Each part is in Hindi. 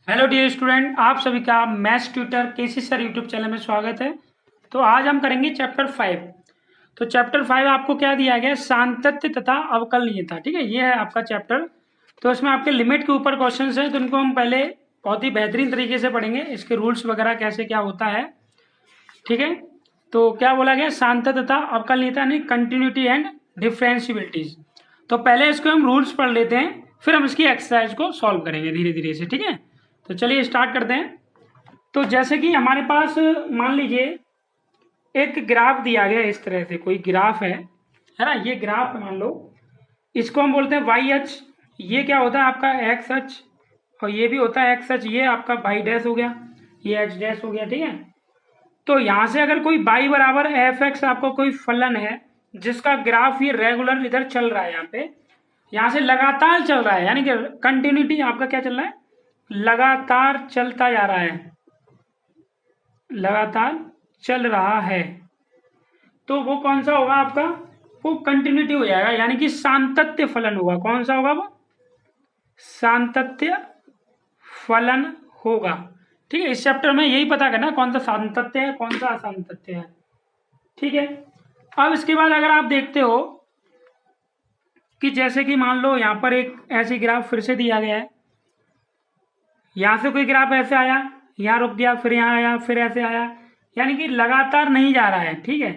हेलो डियर स्टूडेंट, आप सभी का मैथ्स ट्यूटर केसी सर यूट्यूब चैनल में स्वागत है। तो आज हम करेंगे चैप्टर 5। तो चैप्टर 5 आपको क्या दिया गया है? सातत्य तथा अवकलनीयता। ठीक है, ये है आपका चैप्टर। तो इसमें आपके लिमिट के ऊपर क्वेश्चन हैं, तो इनको हम पहले बहुत ही बेहतरीन तरीके से पढ़ेंगे, इसके रूल्स वगैरह कैसे क्या होता है। ठीक है, तो क्या बोला गया? सातत्य तथा अवकलनीयता यानी कंटिन्यूटी एंड डिफरेंशिबिलिटीज। तो पहले इसको हम रूल्स पढ़ लेते हैं, फिर हम इसकी एक्सरसाइज को सॉल्व करेंगे धीरे धीरे से। ठीक है, तो चलिए स्टार्ट करते हैं। तो जैसे कि हमारे पास मान लीजिए एक ग्राफ दिया गया है, इस तरह से कोई ग्राफ है ना। ये ग्राफ मान लो, इसको हम बोलते हैं वाई अक्ष। ये क्या होता है? आपका एक्स अक्ष। और ये भी होता है एक्स अक्ष। ये आपका वाई डैश हो गया, ये एक्स डैश हो गया। ठीक है, तो यहां से अगर कोई वाई बराबर एफ एक्स आपको कोई फलन है जिसका ग्राफ ये रेगुलर इधर चल रहा है, यहाँ पे यहां से लगातार चल रहा है, यानी कि कंटिन्यूटी आपका क्या चल रहा है? लगातार चलता जा रहा है, लगातार चल रहा है। तो वो कौन सा होगा आपका? वो कंटिन्यूटी हो जाएगा, यानी कि सातत्य फलन होगा। कौन सा होगा वो? सातत्य फलन होगा। ठीक है, इस चैप्टर में यही पता करना कौन सा सातत्य है, कौन सा असातत्य है। ठीक है, अब इसके बाद अगर आप देखते हो कि जैसे कि मान लो यहां पर एक ऐसी ग्राफ फिर से दिया गया है, यहां से कोई ग्राफ ऐसे आया, यहाँ रुक गया, फिर यहाँ आया, फिर ऐसे आया, यानी कि लगातार नहीं जा रहा है। ठीक है,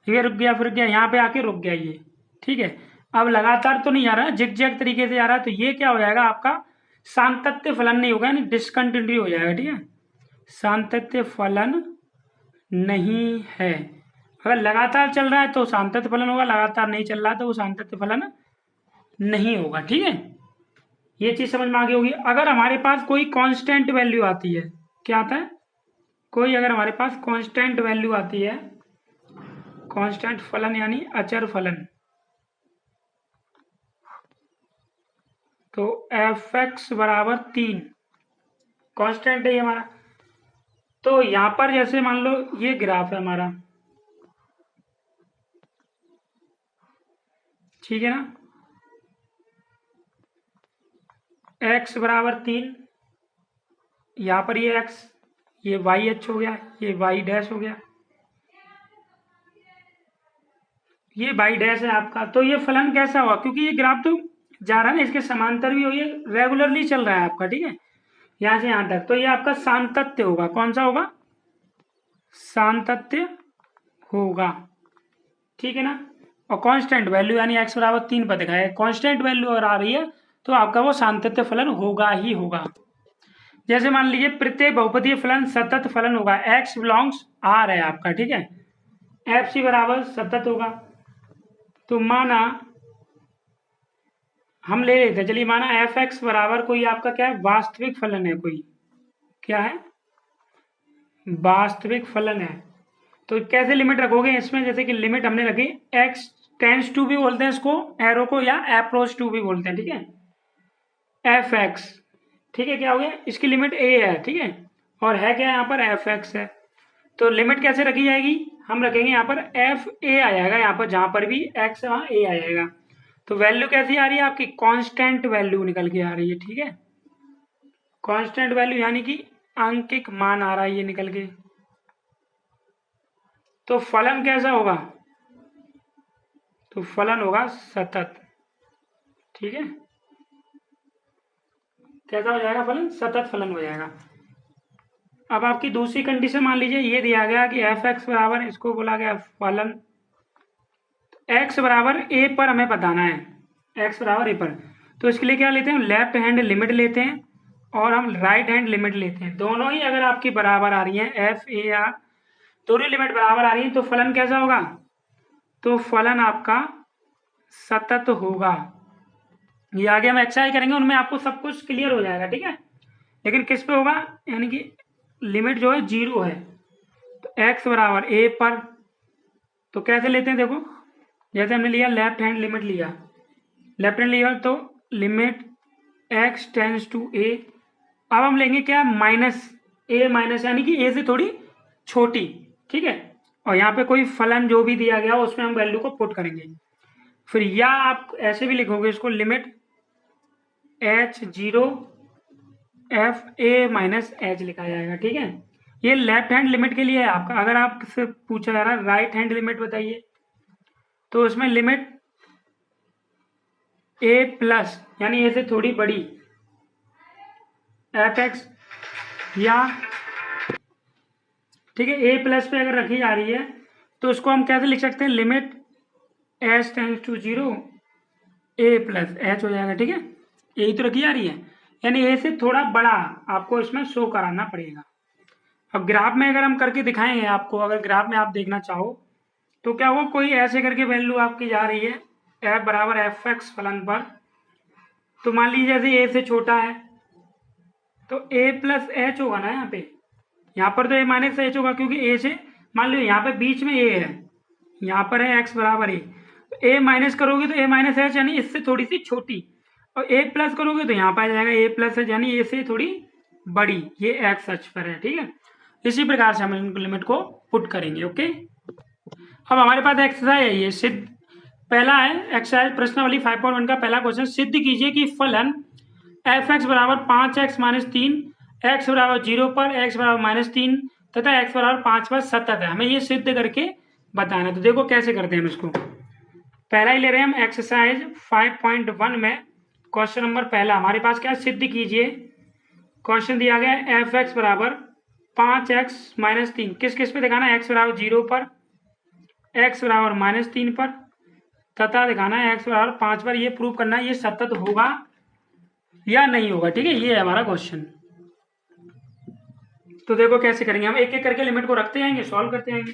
ये रुक गया, फिर गया, यहाँ पे आके रुक गया ये। ठीक है, अब लगातार तो नहीं जा रहा है, जिग जैग तरीके से जा रहा है, तो ये क्या हो जाएगा आपका? सातत्य फलन नहीं होगा, यानी डिसकंटिन्यूटी हो जाएगा। ठीक है, सातत्य फलन नहीं है। अगर लगातार चल रहा है तो सातत्य फलन होगा, लगातार नहीं चल रहा है तो वो सातत्य फलन नहीं होगा। ठीक है, ये चीज समझ में आ गई होगी। अगर हमारे पास कोई कांस्टेंट वैल्यू आती है, क्या आता है? कोई अगर हमारे पास कांस्टेंट वैल्यू आती है, कांस्टेंट फलन यानी अचर फलन, तो एफ एक्स बराबर 3 कांस्टेंट है ये हमारा। तो यहां पर जैसे मान लो ये ग्राफ है हमारा, ठीक है ना। एक्स बराबर 3, यहां पर ये एक्स, ये वाई एच हो गया, ये वाई डैश हो गया, ये वाई डैश है आपका। तो ये फलन कैसा हुआ? क्योंकि ये ग्राफ तो जा रहा है ना, इसके समांतर भी हो, ये रेगुलरली चल रहा है आपका। ठीक है, यहां से यहां तक, तो ये आपका सातत्य होगा। कौन सा होगा? सातत्य होगा। ठीक है ना। और कांस्टेंट वैल्यू यानी एक्स बराबर 3 पर दिखाया है, कांस्टेंट वैल्यू अगर आ रही है तो आपका वो सातत्य फलन होगा ही होगा। जैसे मान लीजिए प्रत्येक बहुपदीय फलन सतत फलन होगा, एक्स बिलोंग्स आर है आपका। ठीक है, एफ सी बराबर सतत होगा। तो माना हम ले लेते हैं, चलिए माना एफ एक्स बराबर कोई आपका क्या है? वास्तविक फलन है कोई, क्या है? वास्तविक फलन है। तो कैसे लिमिट रखोगे इसमें? जैसे कि लिमिट हमने रखी एक्स टेंस टू भी बोलते हैं इसको, एरो को, या अप्रोच टू भी बोलते हैं। ठीक है, एफ एक्स, ठीक है, क्या हो गया? इसकी लिमिट ए है। ठीक है, और है क्या यहाँ पर? एफ एक्स है। तो लिमिट कैसे रखी जाएगी? हम रखेंगे यहाँ पर एफ ए आ जाएगा, यहाँ पर जहां पर भी एक्स है वहां ए आ जाएगा। तो वैल्यू कैसी आ रही है आपकी? कांस्टेंट वैल्यू निकल के आ रही है। ठीक है, कांस्टेंट वैल्यू यानी कि आंकिक मान आ रहा है ये निकल के। तो फलन कैसा होगा? तो फलन होगा सतत। ठीक है, कैसा हो जाएगा फलन? सतत फलन हो जाएगा। अब आपकी दूसरी कंडीशन मान लीजिए ये दिया गया कि एफ एक्स बराबर, इसको बोला गया फलन एक्स बराबर ए पर हमें बताना है, एक्स बराबर ए पर। तो इसके लिए क्या लेते हैं? लेफ्ट हैंड लिमिट लेते हैं और हम राइट हैंड लिमिट लेते हैं। दोनों ही अगर आपकी बराबर आ रही हैं, एफ ए आर, दोनों लिमिट बराबर आ रही है, तो फलन कैसा होगा? तो फलन आपका सतत होगा। ये आगे हम एक्सरसाइज करेंगे, उनमें आपको सब कुछ क्लियर हो जाएगा। ठीक है, लेकिन किस पे होगा? यानी कि लिमिट जो है 0 है, तो एक्स बराबर ए पर। तो कैसे लेते हैं देखो, जैसे हमने लिया लेफ्ट हैंड लिमिट लिया, लेफ्ट हैंड लिया तो लिमिट एक्स टेंस टू ए। अब हम लेंगे क्या? माइनस ए माइनस, यानी कि ए से थोड़ी छोटी। ठीक है, और यहाँ पे कोई फलन जो भी दिया गया उसमें हम वैल्यू को पुट करेंगे। फिर या आप ऐसे भी लिखोगे इसको, limit H 0 F A minus H लिखा जाएगा, ठीक है। ये लेफ्ट हैंड लिमिट के लिए है आपका। अगर आपसे पूछा जा रहा है राइट हैंड लिमिट बताइए, तो उसमें लिमिट ए प्लस यानी ए से थोड़ी बड़ी एफ एक्स, या ठीक है ए प्लस पे अगर रखी जा रही है तो उसको हम कैसे लिख सकते हैं, limit H tends to 0 A plus H हो जाएगा, ठीक है। यही तो रखी जा रही है, यानी ए से थोड़ा बड़ा आपको इसमें शो कराना पड़ेगा। अब ग्राफ में अगर हम करके दिखाएंगे आपको, अगर ग्राफ में आप देखना चाहो तो क्या हुआ, कोई ऐसे करके वैल्यू आपकी जा रही है एफ बराबर एफ एक्स फलन पर, तो मान लीजिए जैसे ए से छोटा है तो ए प्लस एच होगा ना, यहाँ पर तो ए माइनस एच होगा, क्योंकि ए से मान लो यहाँ पे बीच में ए है, यहाँ पर है एक्स बराबर ए, तो ए माइनस करोगे तो ए माइनस एच यानी इससे थोड़ी सी छोटी, और ए प्लस करोगे तो यहाँ पर आ जाएगा ए प्लस एच यानी ए से थोड़ी बड़ी, ये एक्स अक्ष पर है, ठीक है। इसी प्रकार से हम लिमिट को पुट करेंगे, ओके। अब हमारे पास एक्सरसाइज है, ये सिद्ध पहला है एक्सरसाइज प्रश्नावली 5.1 का पहला क्वेश्चन, सिद्ध कीजिए कि फलन एफ एक्स बराबर 5x माइनस 3 एक्स बराबर 0 पर एक्स बराबर माइनस 3 तथा एक्स बराबर 5 पर सतत है। हमें ये सिद्ध करके बताना है। तो देखो कैसे करते हैं हम इसको। पहला ही ले रहे हैं हम एक्सरसाइज 5.1 में क्वेश्चन नंबर पहला हमारे पास क्या है, सिद्ध कीजिए। क्वेश्चन दिया गया है एफ एक्स बराबर 5x माइनस 3, किस किस पे दिखाना है, एक्स बराबर 0 पर, एक्स बराबर माइनस 3 पर तथा दिखाना है एक्स बराबर 5 पर। ये प्रूव करना है ये सतत होगा या नहीं होगा, ठीक है। ये है हमारा क्वेश्चन। तो देखो कैसे करेंगे हम, एक एक करके लिमिट को रखते जाएंगे, सॉल्व करते जाएंगे।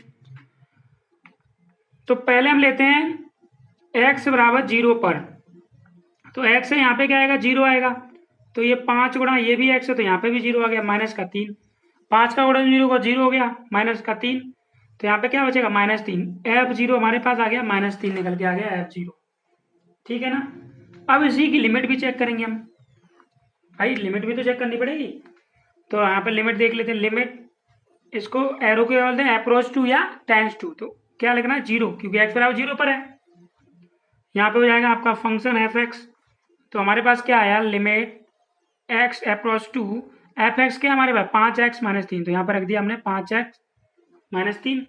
तो पहले हम लेते हैं x बराबर 0 पर, तो x है यहाँ पे क्या आएगा, 0 आएगा, तो ये 5 गुणा ये भी x है तो यहाँ पे भी 0 आ गया, माइनस का 3, 5 का गुणा 0 का 0 हो गया, माइनस का 3, तो यहाँ पे क्या बचेगा माइनस 3, f0 हमारे पास आ गया माइनस 3 निकल के आ गया f0, ठीक है ना। अब इसी की लिमिट भी चेक करेंगे हम, भाई लिमिट भी तो चेक करनी पड़ेगी। तो यहाँ पे लिमिट देख लेते हैं, लिमिट इसको एरो के बोलते हैं अप्रोच टू या टेंस टू, तो क्या लिखना है 0, क्योंकि एक्स बराबर 0 पर है। यहाँ पे हो जाएगा आपका फंक्शन एफ एक्स, तो हमारे पास क्या आया, limit X approach to F X क्या हमारे पास 5x माइनस 3, तो यहाँ पर रख दिया हमने 5x माइनस 3,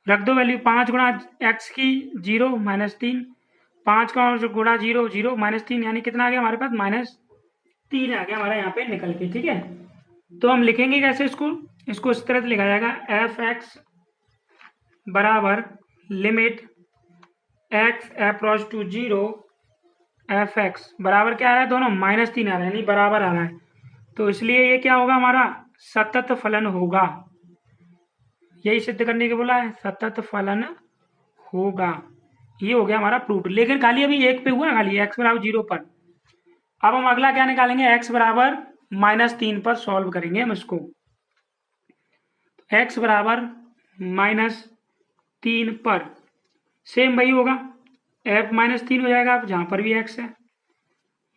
रख दो वैल्यू 5 गुणा एक्स की 0 माइनस 3, 5 का गुणा 0 0 माइनस 3 यानी कितना आ गया हमारे पास माइनस 3 आ गया हमारा यहाँ पे निकल के, ठीक है। तो हम लिखेंगे कैसे इसको इस तरह से लिखा जाएगा एफ एक्स बराबर limit X approach to 0 F x बराबर क्या आ रहा है, दोनों माइनस 3 आ रहा है यानी बराबर आ रहा है, तो इसलिए ये क्या होगा हमारा सतत फलन होगा। यही सिद्ध करने के बोला है, सतत फलन होगा। ये हो गया हमारा प्रूफ, लेकिन खाली अभी एक पे हुआ है, खाली एक्स बराबर 0 पर। अब हम अगला क्या निकालेंगे, एक्स बराबर माइनस 3 पर सॉल्व करेंगे हम इसको। एक्स बराबर माइनस 3 पर सेम वही होगा, एफ माइनस 3 हो जाएगा, आप जहाँ पर भी एक्स है,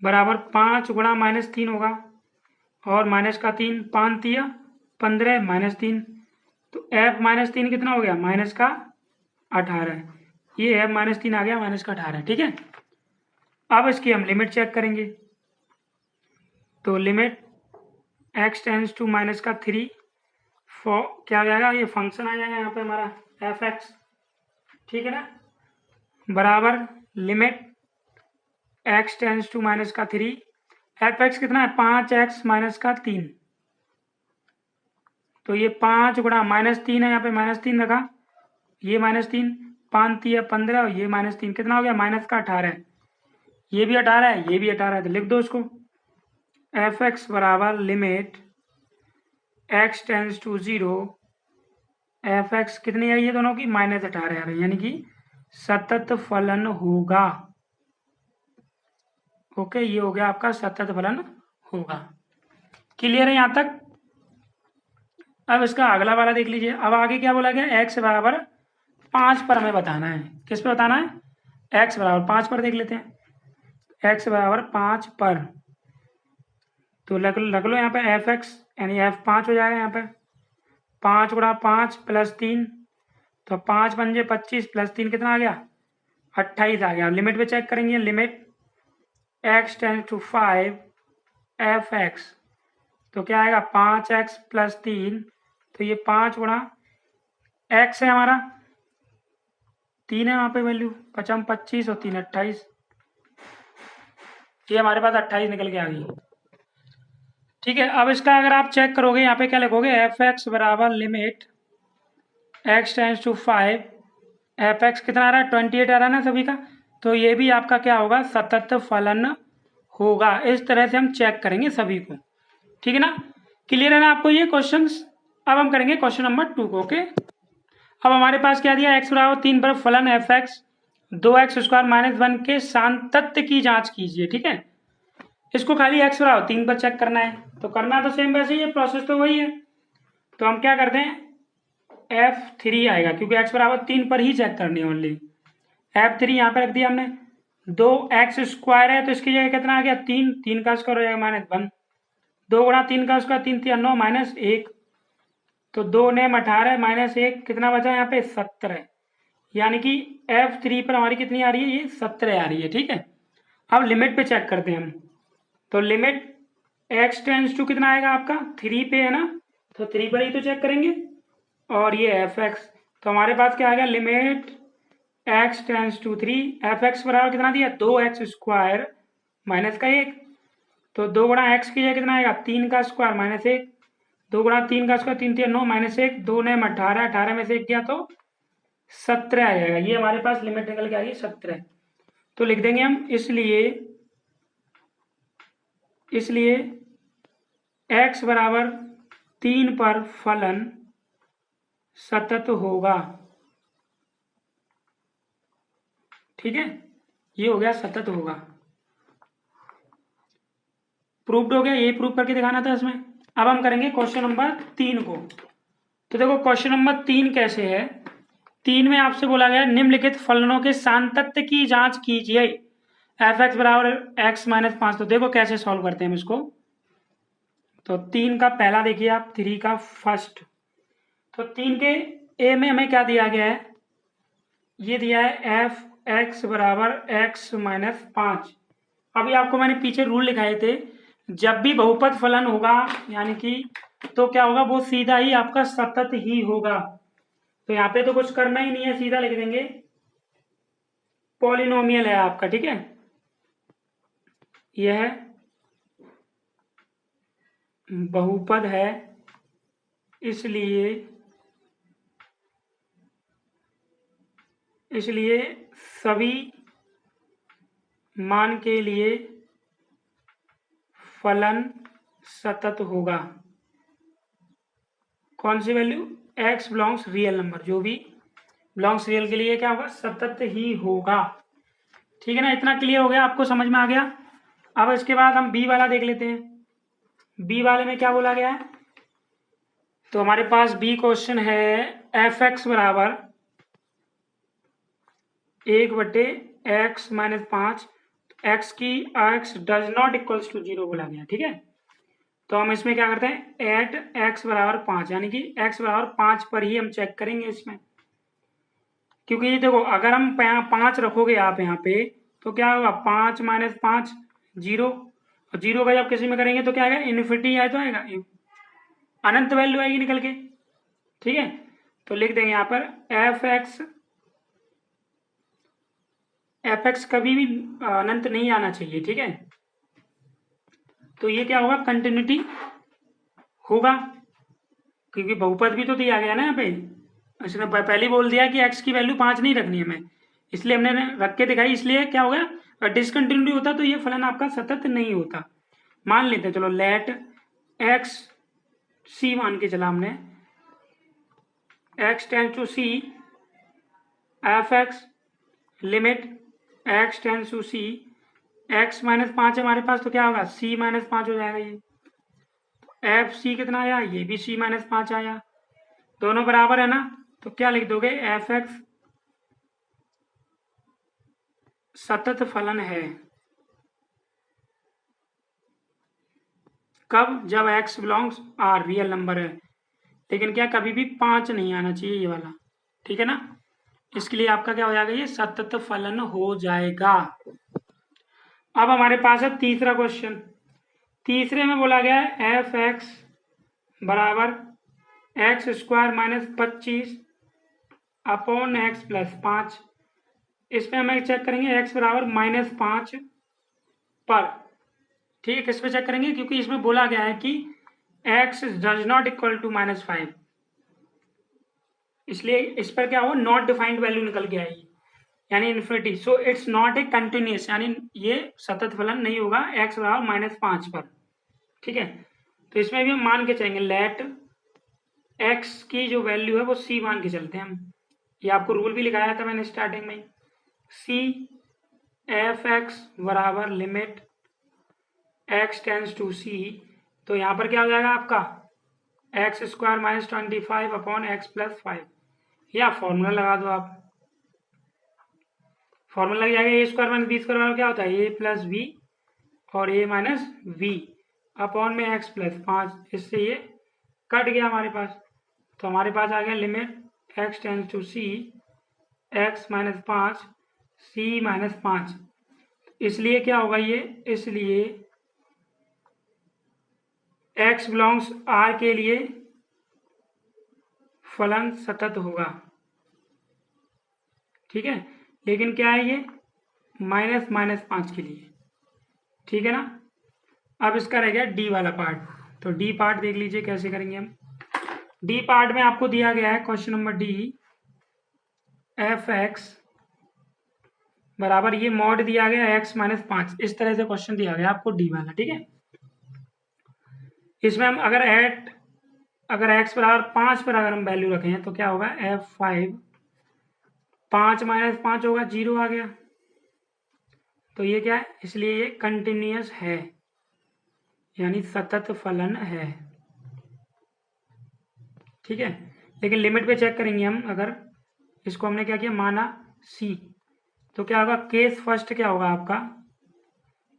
बराबर 5 गुणा माइनस 3 होगा और माइनस का 3, 5 दिया 15 माइनस 3, तो एफ माइनस 3 कितना हो गया माइनस का 18, ये एफ माइनस 3 आ गया माइनस का 18, ठीक है। अब इसकी हम लिमिट चेक करेंगे, तो limit x tends to minus का 3 क्या आ जाएगा, ये फंक्शन आ जाएगा यहाँ पे हमारा एफ एक्स, ठीक है ना, बराबर limit x tends to minus का 3, एफ एक्स कितना है 5x माइनस का 3, तो ये 5 गुणा माइनस 3 है, यहाँ पे माइनस 3 रखा, ये माइनस 3, 5 3 15 और ये माइनस 3 कितना हो गया माइनस का 18, ये भी 18 है ये भी 18 है, तो लिख दो इसको एफ एक्स बराबर limit x tends to 0 F X कितनी आई है दोनों की माइनस 18 आ रही है, यानी कि सतत फलन होगा। ओके, ये हो गया आपका सतत फलन होगा। क्लियर है यहाँ तक। अब इसका अगला वाला देख लीजिए, अब आगे क्या बोला गया, एक्स बराबर 5 पर हमें बताना है, किस पे बताना है, एक्स बराबर 5 पर देख लेते हैं, एक्स बराबर 5 पर, तो लग लो यहाँ पे एफ एक्स यानी एफ 5 हो जाएगा, यहाँ पे 5 गुणा 5 प्लस 3, तो 5 पंजे 25 प्लस 3 कितना आ गया 28 आ गया। लिमिट पे चेक करेंगे, limit x tends to 5 F X तो क्या आएगा 5x प्लस 3, तो ये 5 गुणा x है हमारा, 3 है वहाँ पे वैल्यू, 5 25 और 3 28, ये हमारे पास 28 निकल के आ गई। ठीक है, अब इसका अगर आप चेक करोगे यहाँ पे क्या लिखोगे, एफ एक्स बराबर limit x tends to 5, F X कितना आ रहा है 28 आ रहा है ना सभी का, तो ये भी आपका क्या होगा सतत फलन होगा। इस तरह से हम चेक करेंगे सभी को, ठीक है ना, क्लियर है ना आपको ये क्वेश्चंस। अब हम करेंगे क्वेश्चन नंबर 2 को। ओके, अब हमारे पास क्या दिया, x बराबर 3 पर फलन एफ एक्स 2x² - 1 के सातत्य की जांच कीजिए। ठीक है, इसको खाली x बराबर 3 पर चेक करना है, तो करना तो सेम वैसे ही है, प्रोसेस तो वही है। तो हम क्या करते हैं, F3 आएगा क्योंकि x बराबर 3 पर ही चेक करनी है ओनली। F3 यहाँ पे रख दिया हमने, 2x² है तो इसकी जगह कितना आ गया 3, 3 का स्क्वायर हो जाएगा -1, 2 गुणा 3 का स्क्वायर 3 3 9 -1, तो 2 ने 18 -1 कितना बचा यहाँ पे 17, यानी कि F3 पर हमारी कितनी आ रही है, ये 17 आ रही है। ठीक है, अब लिमिट पे चेक करते हैं हम, तो लिमिट x टेंस टू कितना आएगा आपका 3 पे है ना, तो 3 पर ही तो चेक करेंगे, और ये एफ एक्स, तो हमारे पास क्या आ गया limit x tends to 3, F x बराबर कितना दिया 2x² माइनस का 1, तो 2 गुणा एक्स की जगह कितना आएगा 3 का स्क्वायर -1, 2 गुणा 3 का स्क्वायर 3 3 9 -1, 2 ने 18, 18 में से 1 गया तो 17 आ जाएगा, ये हमारे पास लिमिट निकल के आ गई 17। तो लिख देंगे हम, इसलिए x बराबर 3 पर फलन सतत होगा। ठीक है, ये हो गया सतत होगा, प्रूव्ड हो गया, यही प्रूव करके दिखाना था इसमें। अब हम करेंगे क्वेश्चन नंबर 3 को। तो देखो क्वेश्चन नंबर 3 कैसे है, 3 में आपसे बोला गया निम्नलिखित फलनों के सातत्य की जांच कीजिए, एफ एक्स बराबर x - 5। तो देखो कैसे सॉल्व करते हैं हम इसको, तो 3 का पहला देखिए आप, 3 का फर्स्ट, तो 3 के ए में हमें क्या दिया गया है, ये दिया है एफ एक्स बराबर x - 5। अभी आपको मैंने पीछे रूल लिखाए थे, जब भी बहुपद फलन होगा यानी कि तो क्या होगा, वो सीधा ही आपका सतत ही होगा। तो यहाँ पे तो कुछ करना ही नहीं है, सीधा लिख देंगे पॉलिनोमियल है आपका। ठीक है, यह बहुपद है इसलिए सभी मान के लिए फलन सतत होगा। कौन सी value, x belongs real number, जो भी बिलोंग्स रियल के लिए क्या होगा सतत ही होगा। ठीक है ना, इतना क्लियर हो गया, आपको समझ में आ गया। अब इसके बाद हम बी वाला देख लेते हैं, बी वाले में क्या बोला गया है, तो हमारे पास बी क्वेश्चन है एफ एक्स बराबर 1/x - 5, एक्स की x does not equals to 0 बोला गया। ठीक है, तो हम इसमें क्या करते हैं, एट x बराबर 5, यानी कि x बराबर 5 पर ही हम चेक करेंगे इसमें, क्योंकि ये देखो अगर हम 5 रखोगे आप यहाँ पे तो क्या होगा 5 - 5 0, और 0 का जब किसी में करेंगे तो क्या आएगा इन्फिनिटी आए तो आएगा अनंत वैल्यू आएगी निकल के। ठीक है, तो लिख देंगे यहाँ पर एफ एक्स कभी भी अनंत नहीं आना चाहिए। ठीक है, तो ये क्या होगा कंटिन्यूटी होगा, क्योंकि बहुपद भी तो दिया गया ना यहाँ पे, इसने पहले बोल दिया कि x की वैल्यू 5 नहीं रखनी है हमें, इसलिए हमने रख के दिखाई, इसलिए क्या हो गया डिसकंटिन्यूटी होता तो ये फलन आपका सतत नहीं होता। मान लेते हैं, चलो लेट x c मान के चला हमने, x tends to c F X limit x tends to c, x - 5 है हमारे पास तो क्या होगा c - 5 हो जाएगा, ये एफ सी कितना आया, ये भी c - 5 आया, दोनों बराबर है ना, तो क्या लिख दोगे एफ एक्स सतत फलन है कब, जब x belongs R real number है, लेकिन क्या कभी भी 5 नहीं आना चाहिए ये वाला। ठीक है ना, इसके लिए आपका क्या हो जाएगा, ये सतत फलन हो जाएगा। अब हमारे पास है तीसरा क्वेश्चन, तीसरे में बोला गया है एफ एक्स बराबर x square minus 25 upon x plus 5। इसमें हमें चेक करेंगे एक्स बराबर -5 पर, ठीक है। किस पे चेक करेंगे, क्योंकि इसमें बोला गया है कि X does not equal to -5, इसलिए इस पर क्या हो, नॉट डिफाइंड वैल्यू निकल के आएगी यानी infinity. So it's not a continuous, यानी ये सतत फलन नहीं होगा एक्स बराबर -5 पर, ठीक है। तो इसमें भी हम मान के चलेंगे लेट एक्स की जो वैल्यू है वो सी मान के चलते हैं हम। ये आपको रूल भी लिखाया था मैंने स्टार्टिंग में, सी एफ एक्स बराबर लिमिट एक्स टेंस टू सी। तो यहाँ पर क्या हो जाएगा आपका x square minus 25 upon x plus 5, या फॉर्मूला लगा दो आप, फॉर्मूला लग जाएगा ए स्क्वायर माइनस बी स्क्वायर बराबर क्या होता है ए प्लस बी और ए माइनस बी अपॉन में एक्स प्लस 5। इससे ये कट गया हमारे पास, तो हमारे पास आ गया limit x tends to C X minus 5 C minus 5। इसलिए क्या होगा ये, इसलिए एक्स बिलोंग्स आर के लिए फलन सतत होगा, ठीक है। लेकिन क्या है ये -5 के लिए, ठीक है ना। अब इसका रह गया डी वाला पार्ट, तो डी पार्ट देख लीजिए कैसे करेंगे हम। डी पार्ट में आपको दिया गया है question number D F x बराबर ये मॉड दिया गया एक्स -5, इस तरह से क्वेश्चन दिया गया आपको डी वाला, ठीक है। इसमें हम अगर एक्स बराबर 5 पर अगर हम वैल्यू रखें तो क्या होगा F5 5 - 5 होगा, 0 आ गया। तो ये क्या है, इसलिए ये कंटिन्यूअस है यानी सतत फलन है, ठीक है। लेकिन लिमिट पे चेक करेंगे हम, अगर इसको हमने क्या किया माना सी, तो क्या होगा केस फर्स्ट क्या होगा आपका,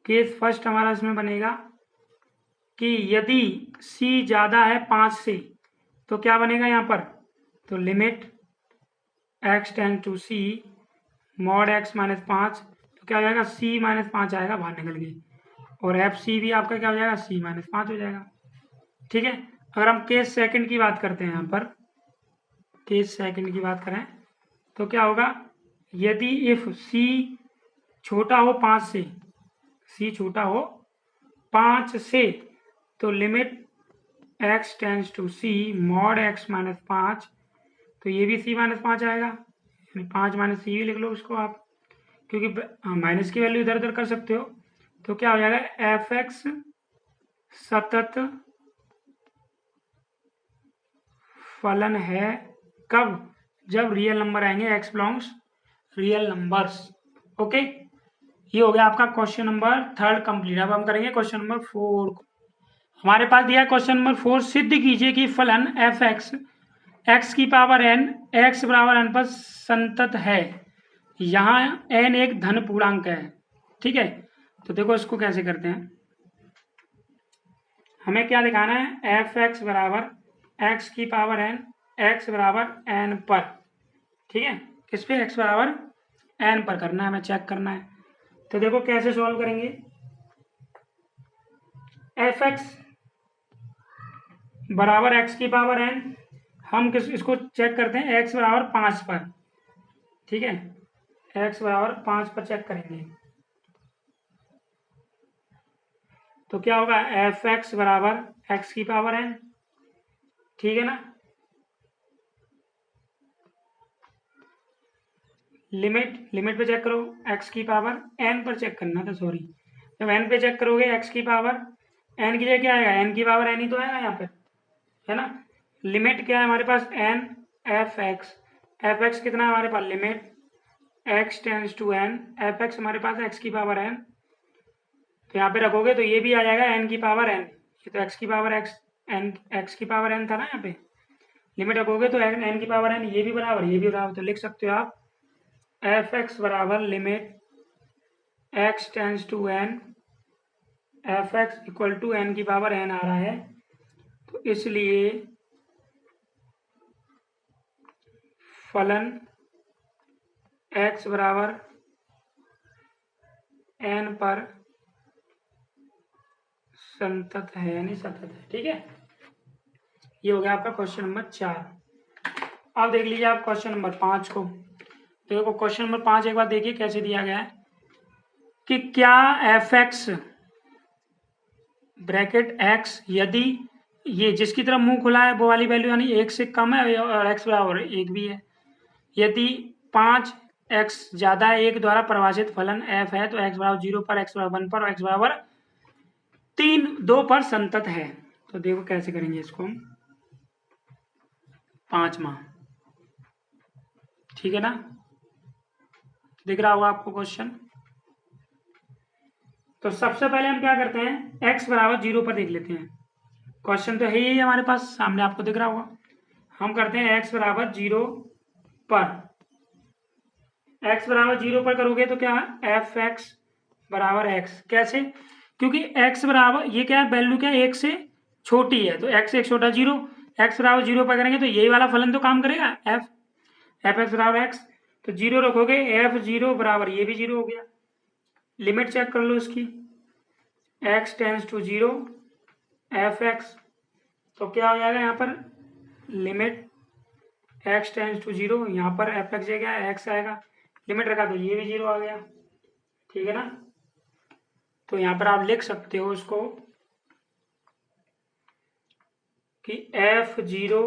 केस फर्स्ट हमारा इसमें बनेगा कि यदि सी ज़्यादा है 5 से तो क्या बनेगा यहाँ पर, तो limit X tend to C mod X -5, तो क्या हो जाएगा सी -5 आएगा बाहर निकल के, और एफ सी भी आपका क्या हो जाएगा सी -5 हो जाएगा, ठीक है। अगर हम केस सेकंड की बात करते हैं, यहाँ पर केस सेकंड की बात करें तो क्या होगा, यदि इफ सी छोटा हो 5 से, सी छोटा हो 5 से, तो limit x tends to C mod X -5, तो ये भी सी -5 आएगा, 5 माइनस सी भी लिख लो उसको आप, क्योंकि माइनस की वैल्यू इधर उधर कर सकते हो। तो क्या हो जाएगा एफ एक्स सतत फलन है, कब, जब रियल नंबर आएंगे, x belongs real numbers, okay. ये हो गया आपका क्वेश्चन नंबर 3 कंप्लीट। अब हम करेंगे क्वेश्चन नंबर 4। हमारे पास दिया है क्वेश्चन नंबर 4, सिद्ध कीजिए कि फलन एफ एक्स एक्स की पावर एन एक्स बराबर एन पर संतत है। यहाँ एन एक धन पूर्णांक है, ठीक है। तो देखो इसको कैसे करते हैं, हमें क्या दिखाना है, एफ एक्स बराबर एक्स की पावर एन एक्स बराबर एन पर, ठीक है। किस पे, एक्स बराबर एन पर करना है, हमें चेक करना है। तो देखो कैसे सॉल्व करेंगे, एफ एक्स बराबर एक्स की पावर एन, हम इसको चेक करते हैं एक्स बराबर 5 पर, ठीक है। एक्स बराबर 5 पर चेक करेंगे तो क्या होगा एफ एक्स बराबर एक्स की पावर एन, ठीक है ना। लिमिट पे चेक करो, एक्स की पावर एन पर चेक करना था, सॉरी। जब एन पे चेक करोगे एक्स की पावर एन की जगह क्या आएगा, एन की पावर एन ही तो आएगा यहाँ पे, है ना। लिमिट क्या है हमारे पास एन एफ एक्स कितना है हमारे पास, limit x tends to N F x हमारे पास एक्स की पावर एन, तो यहाँ पे रखोगे तो ये भी आ जाएगा एन की पावर एन, ये तो एक्स की पावर एक्स की पावर एन था ना, यहाँ पे लिमिट रखोगे तो एन की पावर एन, ये भी बराबर ये भी बराबर, तो लिख सकते हो आप एफ एक्स बराबर limit x tends to N F X equal to N की पावर एन आ रहा है, तो इसलिए फलन एक्स बराबर एन पर संतत है यानी सतत है। ठीक है, ये हो गया आपका क्वेश्चन नंबर 4। अब देख लीजिए आप क्वेश्चन नंबर 5 को। तो देखो क्वेश्चन नंबर 5 एक बार देखिए कैसे दिया गया है कि क्या एफ एक्स ब्रैकेट एक्स यदि ये जिसकी तरफ मुंह खुला है वो वाली वैल्यू यानी 1 से कम है और एक्स बराबर 1 भी है, यदि 5x ज्यादा 1 द्वारा परिभाषित फलन f है तो x बराबर 0 पर, x बराबर 1 पर और x बराबर 2 पर संतत है। तो देखो कैसे करेंगे इसको हम। 5वां, ठीक है ना, दिख रहा होगा आपको क्वेश्चन। तो सबसे पहले हम क्या करते हैं, x बराबर 0 पर देख लेते हैं। क्वेश्चन तो है ही हमारे पास सामने, आपको दिख रहा होगा। हम करते हैं x बराबर 0 पर। x बराबर 0 पर करोगे तो क्या है, एफ एक्स बराबर x। कैसे, क्योंकि x बराबर ये क्या है, वैल्यू क्या है 1 से छोटी है तो x से 1 छोटा 0। x बराबर 0 पर करेंगे तो यही वाला फलन तो काम करेगा, एफ एक्स बराबर x। तो 0 रखोगे, f0 बराबर ये भी 0 हो गया। लिमिट चेक कर लो इसकी, x tends to 0 F X. तो क्या हो जाएगा यहाँ पर, लिमिट x टेंस टू 0, यहाँ पर एफ एक्स जगह x आएगा, लिमिट रखा तो ये भी 0 आ गया। ठीक है ना, तो यहाँ पर आप लिख सकते हो इसको कि f0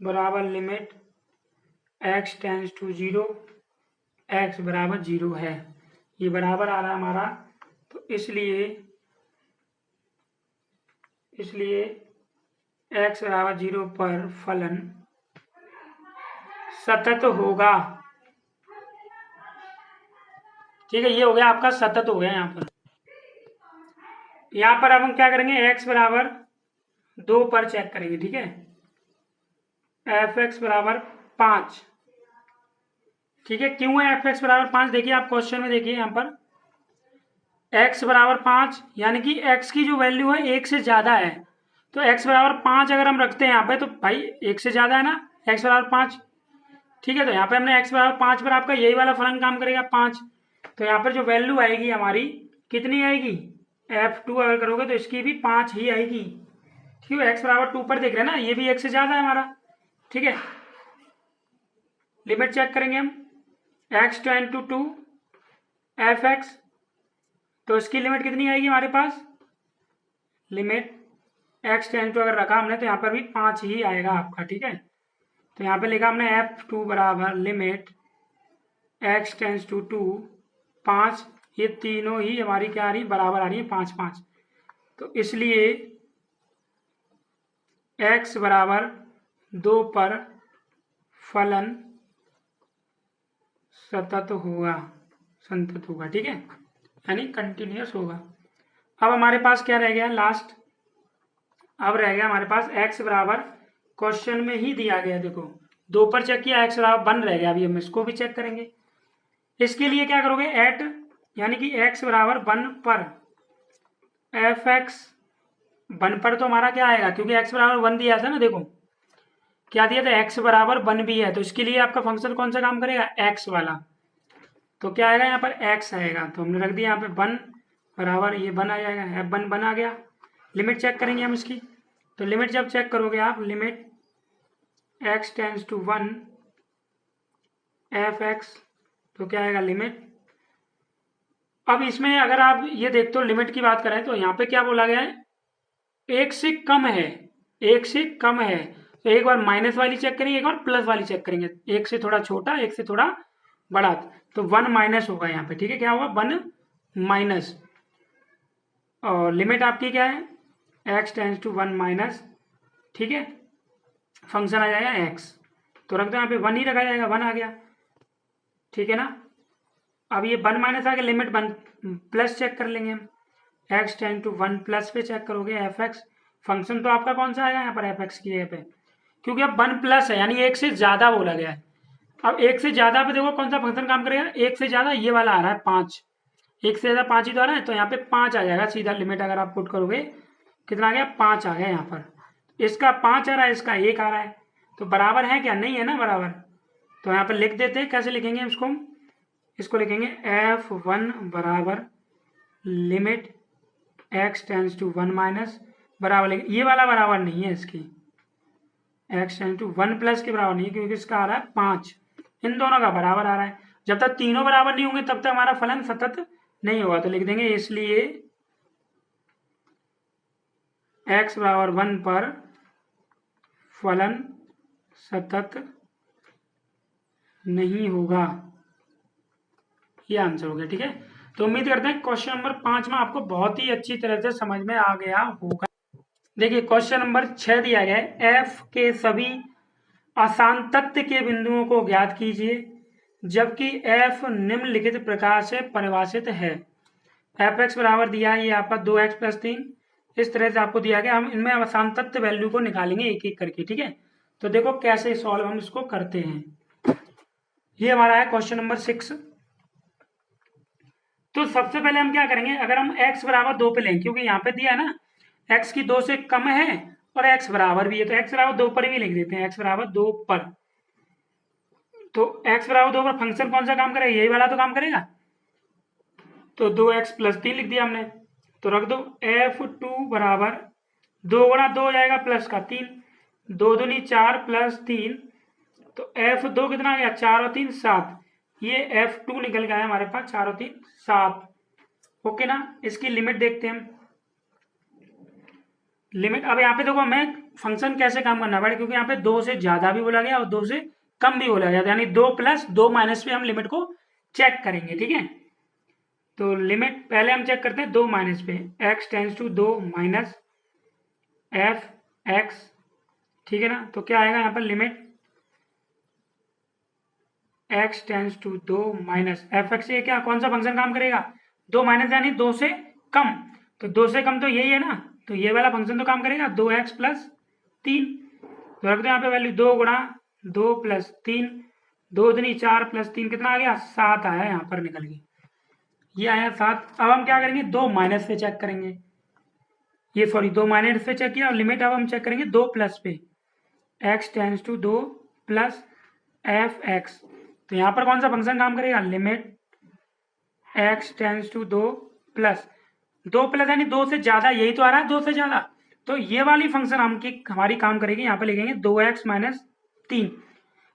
बराबर limit x tends to 0 x बराबर 0 है। ये बराबर आ रहा है हमारा, तो इसलिए x बराबर 0 पर फलन सतत होगा। ठीक है, ये हो गया आपका सतत हो गया। यहाँ पर अब हम क्या करेंगे, x बराबर 2 पर चेक करेंगे। ठीक है, एफ एक्स बराबर 5। ठीक है, क्यों है एफ एक्स बराबर 5, देखिए आप क्वेश्चन में देखिए यहाँ पर x बराबर 5 यानी कि x की जो वैल्यू है 1 से ज्यादा है। तो x बराबर 5 अगर हम रखते हैं यहाँ पे तो भाई 1 से ज्यादा है ना, x बराबर 5। ठीक है, तो यहाँ पे हमने x बराबर 5 पर आपका यही वाला फलन काम करेगा 5। तो यहाँ पर जो वैल्यू आएगी हमारी कितनी आएगी, f2 अगर करोगे तो इसकी भी 5 ही आएगी। ठीक है, x बराबर 2 पर देख रहे हैं ना, ये भी 1 से ज्यादा है हमारा। ठीक है, लिमिट चेक करेंगे हम, x tend to 2 F X. तो इसकी लिमिट कितनी आएगी हमारे पास, लिमिट x टेंड टू अगर रखा हमने तो यहाँ पर भी 5 ही आएगा आपका। ठीक है, तो यहाँ पे लिखा हमने f2 बराबर लिमिट x टेंस टू 2 5। ये तीनों ही हमारी क्या आ रही है, बराबर आ रही है 5 5। तो इसलिए x बराबर 2 पर फलन सतत होगा, संतत होगा। ठीक है, यानी कंटिन्यूअस होगा। अब हमारे पास क्या रह गया लास्ट, अब रह गया हमारे पास x बराबर, क्वेश्चन में ही दिया गया, देखो 2 पर चेक किया, x बराबर 1 रह गया। अभी हम इसको भी चेक करेंगे। इसके लिए क्या करोगे, एट यानी कि x बराबर 1 पर एफ एक्स 1 पर तो हमारा क्या आएगा, क्योंकि x बराबर 1 दिया था ना, देखो क्या दिया था, x बराबर 1 भी है। तो इसके लिए आपका फंक्शन कौन सा काम करेगा, x वाला। तो क्या आएगा यहाँ पर x आएगा, तो हमने रख दिया यहाँ पे 1 बराबर ये 1 आ जाएगा, f1 1 आ गया। लिमिट चेक करेंगे हम इसकी, तो लिमिट जब चेक करोगे आप, limit x tends to 1 F X, तो क्या आएगा लिमिट। अब इसमें अगर आप ये देखते हो लिमिट की बात करें तो यहाँ पे क्या बोला गया है, 1 से कम है, 1 से कम है। तो एक बार माइनस वाली चेक करेंगे, एक बार प्लस वाली चेक करेंगे, 1 से थोड़ा छोटा 1 से थोड़ा बड़ा, तो 1 माइनस होगा यहाँ पे। ठीक है, क्या होगा 1 माइनस, और लिमिट आपकी क्या है, x टेंस टू 1 माइनस। ठीक है, फंक्शन आ जाएगा x, तो रख दो यहाँ पे 1 ही रखा जाएगा, 1 आ गया। ठीक है ना, अब ये 1 माइनस आ गया, लिमिट 1 प्लस चेक कर लेंगे हम, x टेंस टू 1 प्लस पे चेक करोगे एफ एक्स। फंक्शन तो आपका कौन सा आएगा यहाँ पर एफ एक्स की जगह पे, क्योंकि अब 1 प्लस है यानी 1 से ज्यादा बोला गया है। अब 1 से ज्यादा पे देखो कौन सा फंक्शन काम करेगा, 1 से ज्यादा ये वाला आ रहा है 5, 1 से ज्यादा 5 ही तो आ रहा है, तो यहाँ पे 5 आ जाएगा सीधा। लिमिट अगर आप पुट करोगे कितना आ गया, 5 आ गया यहाँ पर। इसका 5 आ रहा है, इसका 1 आ रहा है, तो बराबर है क्या, नहीं है ना बराबर। तो यहाँ पर लिख देते हैं, कैसे लिखेंगे इसको, इसको लिखेंगे f1 बराबर limit x tends to 1 minus बराबर, लेकिन ये वाला बराबर नहीं है इसकी, x टेंस टू 1 प्लस के बराबर नहीं है क्योंकि इसका आ रहा है 5, इन दोनों का बराबर आ रहा है। जब तक तीनों बराबर नहीं होंगे तब तक हमारा फलन सतत नहीं होगा, तो लिख देंगे इसलिए x बराबर 1 पर फलन सतत नहीं होगा, ये आंसर हो गया। ठीक है, तो उम्मीद करते हैं क्वेश्चन नंबर 5 में आपको बहुत ही अच्छी तरह से समझ में आ गया होगा। देखिए क्वेश्चन नंबर 6 दिया गया है, एफ के सभी असांतत्य के बिंदुओं को ज्ञात कीजिए जबकि एफ निम्नलिखित प्रकार से परिभाषित है। एफ एक्स बराबर दिया है ये आपका 2x प्लस 3, इस तरह से आपको दिया गया। हम इनमें असांतत्य वैल्यू को निकालेंगे एक एक करके। ठीक है, तो देखो कैसे सॉल्व हम इसको करते हैं। ये हमारा है क्वेश्चन नंबर 6। तो सबसे पहले हम क्या करेंगे, अगर हम x बराबर 2 पे लें, क्योंकि यहाँ पे दिया है ना x की 2 से कम है और x बराबर भी है, तो x बराबर 2 पर भी लिख देते हैं, x बराबर 2 पर। तो x बराबर 2 पर फंक्शन कौन सा काम करेगा, यही वाला तो काम करेगा, तो 2x प्लस 3 लिख दिया हमने। तो रख दो f2 बराबर 2 गुणा 2 हो जाएगा प्लस का 3, 2 दूनी 4 प्लस 3, तो f2 कितना आ गया, 4 और 3 7, ये f2 निकल गया है हमारे पास, 4 और 3 7। ओके ना, इसकी लिमिट देखते हैं हम। लिमिट अब यहाँ पे देखो हमें फंक्शन कैसे काम करना पड़ेगा, क्योंकि यहाँ पे 2 से ज्यादा भी बोला गया और 2 से कम भी बोला गया, यानी 2 प्लस 2 माइनस पे हम लिमिट को चेक करेंगे। ठीक है, तो लिमिट पहले हम चेक करते हैं 2 माइनस पे, x tends to 2 minus F X. ठीक है ना, तो क्या आएगा यहाँ पर limit x tends to 2 minus F X, ये क्या कौन सा फंक्शन काम करेगा, 2 माइनस यानी 2 से कम, तो 2 से कम तो यही है ना, तो ये वाला फंक्शन तो काम करेगा 2x प्लस 3। तो रख दो यहाँ पे वैल्यू 2 गुणा 2 प्लस 3, 2 दूनी 4 प्लस 3 कितना आ गया 7 आया, यहाँ पर निकल गई, ये आया 7। अब हम क्या करेंगे 2 माइनस पे चेक करेंगे, ये सॉरी 2 माइनस पे चेक किया, और लिमिट अब हम चेक करेंगे 2 प्लस पे, x tends to 2 plus F X. तो यहाँ पर कौन सा फंक्शन काम करेगा, limit x tends to 2 plus 2 plus यानी 2 से ज्यादा, यही तो आ रहा है 2 से ज्यादा, तो ये वाली फंक्शन हमारी काम करेगी। यहाँ पे लिखेंगे 2x माइनस 3।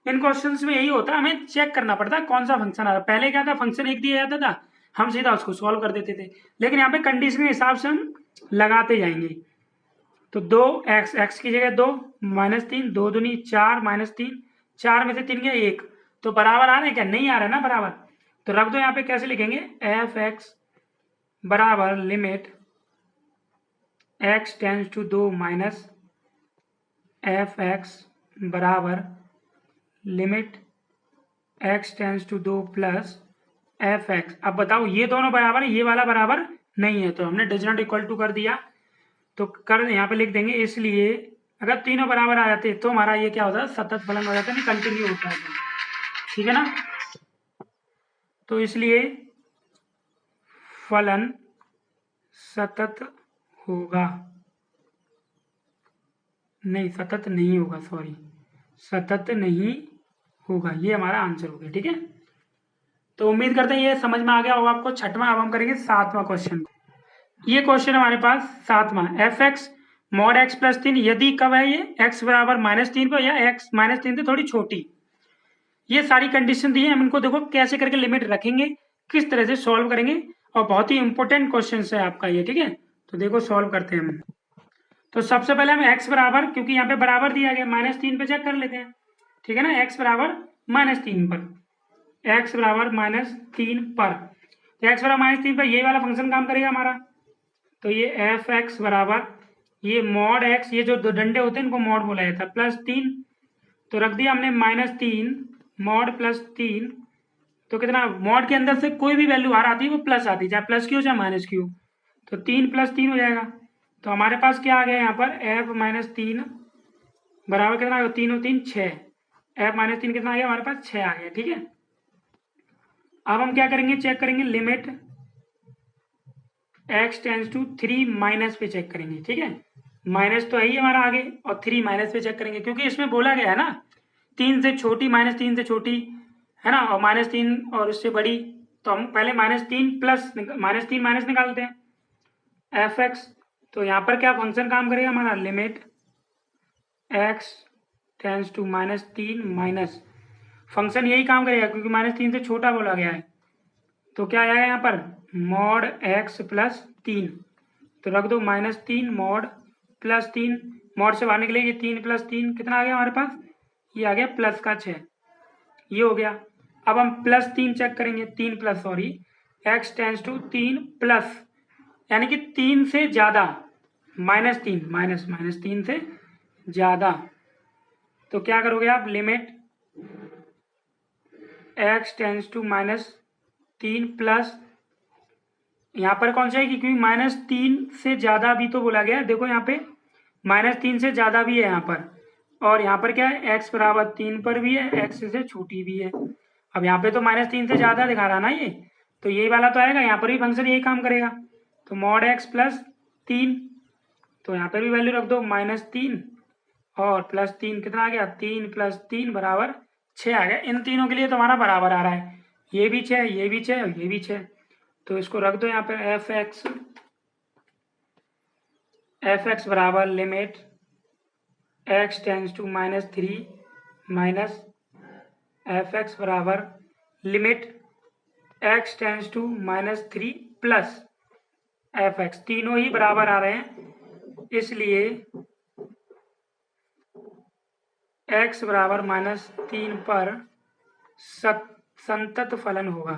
इन क्वेश्चंस में यही होता है, हमें चेक करना पड़ता है कौन सा फंक्शन आ रहा है। पहले क्या था, फंक्शन एक दिया जाता था, हम सीधा उसको सॉल्व कर देते थे, लेकिन यहाँ पे कंडीशन के हिसाब से हम लगाते जाएंगे। तो 2x, x की जगह 2 माइनस 3, 2 दूनी 4 माइनस 3, 4 में से 3 गया 1, तो बराबर आ रहे हैं क्या, नहीं आ रहा है ना बराबर, तो रख दो यहाँ पे कैसे लिखेंगे, एफ एक्स बराबर limit x tends to 2 minus F x बराबर limit x tends to 2 plus F x. अब बताओ ये दोनों बराबर है, ये वाला बराबर नहीं है, तो हमने डज नॉट इक्वल टू कर दिया, तो कर यहाँ पे लिख देंगे, इसलिए अगर तीनों बराबर आ जाते तो हमारा ये क्या होता है, सतत फलन हो जाता है, नहीं कंटिन्यू होता है। ठीक है ना, तो इसलिए फलन सतत होगा, नहीं सतत नहीं होगा, सॉरी सतत नहीं होगा, ये हमारा आंसर हो गया। ठीक है, तो उम्मीद करते हैं ये समझ में आ गया होगा आपको। छठवां, अब हम करेंगे 7वां क्वेश्चन। ये क्वेश्चन हमारे पास 7वां, f x mod x plus 3 यदि कब है, ये x बराबर -3 पर या x -3 से थोड़ी छोटी, ये सारी कंडीशन दी है। हम इनको देखो कैसे करके लिमिट रखेंगे, किस तरह से सॉल्व करेंगे, और बहुत ही इंपॉर्टेंट क्वेश्चन है आपका ये। ठीक है, तो देखो सॉल्व करते हैं हम। तो सबसे पहले हम x बराबर, क्योंकि यहाँ पे बराबर दिया गया, -3 पे चेक कर लेते हैं। ठीक है ना, x बराबर -3 पर, x बराबर -3 पर, तो x बराबर -3 पर यही वाला फंक्शन काम करेगा हमारा। तो ये एफ एक्स बराबर ये मॉड x, ये जो दो डंडे होते हैं इनको मॉड बोला जाता है, +3, तो रख दिया हमने -3 मॉड +3, तो कितना, मॉड के अंदर से कोई भी वैल्यू बाहर आती है वो प्लस आती है, चाहे प्लस क्यू चाहे माइनस क्यू, तो 3 + 3 हो जाएगा। तो हमारे पास क्या आ गया यहाँ पर, f -3 बराबर कितना, 3 और 3 6, f -3 कितना आ गया हमारे पास, 6 आ गया। ठीक है, अब हम क्या करेंगे, चेक करेंगे limit x tends to 3 minus पे चेक करेंगे। ठीक है, माइनस तो है ही हमारा आगे, और 3 माइनस पे चेक करेंगे, क्योंकि इसमें बोला गया है ना 3 से छोटी, -3 से छोटी है ना, और -3 और उससे बड़ी, तो हम पहले -3 प्लस -3 माइनस निकालते हैं, एफ एक्स, तो यहाँ पर क्या फंक्शन काम करेगा हमारा, limit x tends to -3 minus, function यही काम करेगा क्योंकि -3 से छोटा बोला गया है, तो क्या आएगा यहाँ पर मॉड एक्स प्लस 3, तो रख दो -3 मॉड प्लस 3, मॉड से बाहर निकलेगी 3 + 3 कितना आ गया हमारे पास, ये आ गया प्लस का 6, ये हो गया। अब हम +3 चेक करेंगे, 3 plus sorry X tends to 3 plus, यानी कि 3 से ज़्यादा, -3 -3 से ज़्यादा, तो क्या करोगे आप, limit x tends to -3 plus, यहाँ पर कौन सा है, क्योंकि -3 से ज़्यादा भी तो बोला गया है, देखो यहाँ पे -3 से ज़्यादा भी है यहाँ पर, और यहाँ पर क्या है x बराबर 3 पर भी है, x से छोटी भी है। अब यहाँ पे तो -3 से ज़्यादा दिखा रहा ना ये, तो यही वाला तो आएगा, यहाँ पर भी फंक्शन यही काम करेगा, तो मॉड x प्लस 3, तो यहाँ पर भी वैल्यू रख दो -3 और +3 कितना आ गया, 3 + 3 बराबर 6 आ गया। इन तीनों के लिए तो हमारा बराबर आ रहा है, ये भी 6, ये भी 6 और ये भी 6, तो इसको रख दो यहाँ पर एफ एक्स बराबर limit x tends to -3 minus F x बराबर limit x tends to -3 plus F x, तीनों ही बराबर आ रहे हैं, इसलिए x बराबर -3 पर संतत फलन होगा,